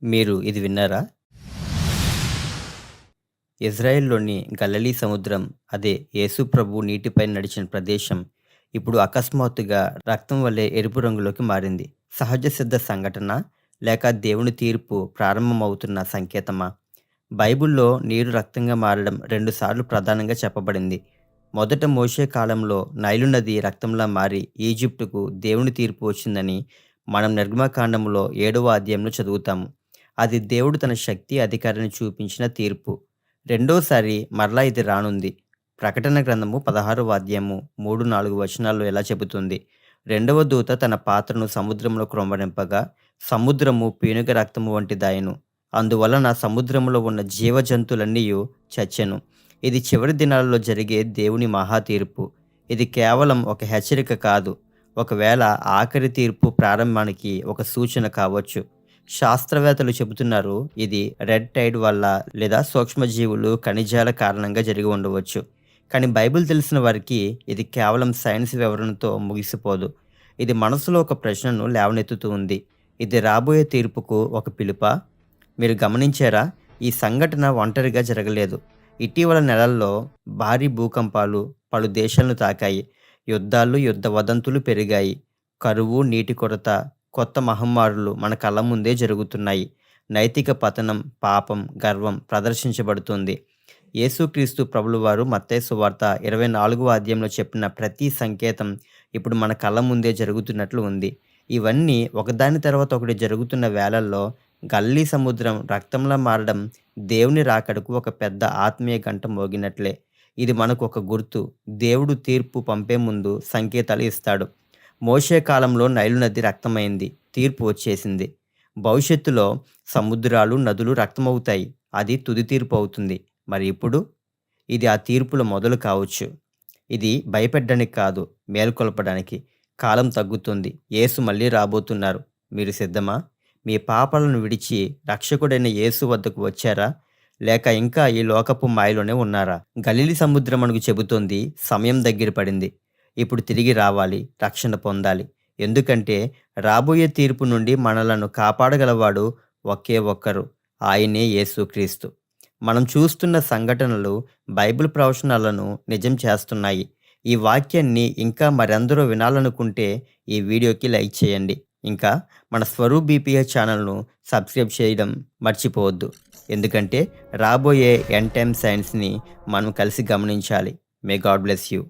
మీరు ఇది విన్నారా? ఇజ్రాయెల్‌లోని గలిలీ సముద్రం, అదే యేసు ప్రభువు నీటిపై నడిచిన ప్రదేశం, ఇప్పుడు అకస్మాత్తుగా రక్తం వలె ఎరుపు రంగులోకి మారింది. సహజ సిద్ధ సంఘటన? లేక దేవుని తీర్పు ప్రారంభమవుతున్న సంకేతమా? బైబిల్‌లో నీరు రక్తంగా మారడం 2 సార్లు ప్రధానంగా చెప్పబడింది. మొదట మోషే కాలంలో నైలు నది రక్తంలా మారి ఈజిప్టుకు దేవుని తీర్పు వచ్చిందని మనం నిర్గమకాండంలో 7వ అధ్యాయంలో చదువుతాము. అది దేవుడు తన శక్తి, అధికారాన్ని చూపించిన తీర్పు. రెండోసారి మరలా ఇది రానుంది. ప్రకటన గ్రంథము 16వ అధ్యాయము 3, 4 వచనాల్లో ఇలా చెబుతుంది. రెండవ దూత తన పాత్రను సముద్రంలో క్రొమ్మరింపగా, సముద్రము పీనుగ రక్తము వంటిదాయెను. అందువలన సముద్రములో ఉన్న జీవజంతువులన్నీయు చచ్చెను. ఇది చివరి దినాలలో జరిగే దేవుని మహా తీర్పు. ఇది కేవలం ఒక హెచ్చరిక కాదు. ఒకవేళ ఆఖరి తీర్పు ప్రారంభానికి ఒక సూచన కావచ్చు. శాస్త్రవేత్తలు చెబుతున్నారు ఇది రెడ్ టైడ్ వల్ల లేదా సూక్ష్మజీవులు, ఖనిజాల కారణంగా జరిగి ఉండవచ్చు. కానీ బైబిల్ తెలిసిన వారికి ఇది కేవలం సైన్స్ వివరణతో ముగిసిపోదు. ఇది మనసులో ఒక ప్రశ్నను లేవనెత్తుతూ ఉంది. ఇది రాబోయే తీర్పుకు ఒక పిలుపా? మీరు గమనించారా? ఈ సంఘటన ఒంటరిగా జరగలేదు. ఇటీవల నెలల్లో భారీ భూకంపాలు పలు దేశాలను తాకాయి. యుద్ధాలు, యుద్ధ వదంతులు పెరిగాయి. కరువు, నీటి కొరత, కొత్త మహమ్మారులు మన కళ్ళ ముందే జరుగుతున్నాయి. నైతిక పతనం, పాపం, గర్వం ప్రదర్శించబడుతుంది. యేసుక్రీస్తు ప్రభులవారు మత్తయి సువార్త 24వ అధ్యాయంలో చెప్పిన ప్రతి సంకేతం ఇప్పుడు మన కళ్ళ ముందే జరుగుతున్నట్లు ఉంది. ఇవన్నీ ఒకదాని తర్వాత ఒకటి జరుగుతున్న వేళల్లో గలిలీ సముద్రం రక్తంలా మారడం దేవుని రాకడకు ఒక పెద్ద ఆత్మీయ గంట మోగినట్లే. ఇది మనకు ఒక గుర్తు. దేవుడు తీర్పు పంపే ముందు సంకేతాలు ఇస్తాడు. మోషే కాలంలో నైలు నది రక్తమైంది. తీర్పు వచ్చేసింది. భవిష్యత్తులో సముద్రాలు, నదులు రక్తమవుతాయి. అది తుది తీర్పు అవుతుంది. మరి ఇప్పుడు? ఇది ఆ తీర్పుల మొదలు కావచ్చు. ఇది భయపెట్టడానికి కాదు, మేల్కొల్పడానికి. కాలం తగ్గుతుంది. యేసు మళ్ళీ రాబోతున్నారు. మీరు సిద్ధమా? మీ పాపాలను విడిచి రక్షకుడైన యేసు వద్దకు వచ్చారా? లేక ఇంకా ఈ లోకపు మాయలోనే ఉన్నారా? గలిలీ సముద్రం మనకు చెబుతోంది సమయం దగ్గర పడింది. ఇప్పుడు తిరిగి రావాలి, రక్షణ పొందాలి. ఎందుకంటే రాబోయే తీర్పు నుండి మనలను కాపాడగలవాడు ఒకే ఒక్కరు. ఆయనే యేసుక్రీస్తు. మనం చూస్తున్న సంఘటనలు బైబిల్ ప్రవచనాలను నిజం చేస్తున్నాయి. ఈ వాక్యాన్ని ఇంకా మరెందరో వినాలనుకుంటే ఈ వీడియోకి లైక్ చేయండి. ఇంకా మన స్వరూప్ బీపీహెచ్ ఛానల్ను సబ్స్క్రైబ్ చేయడం మర్చిపోవద్దు. ఎందుకంటే రాబోయే ఎండ్ టైమ్ సైన్స్ని మనం కలిసి గమనించాలి. May God bless you.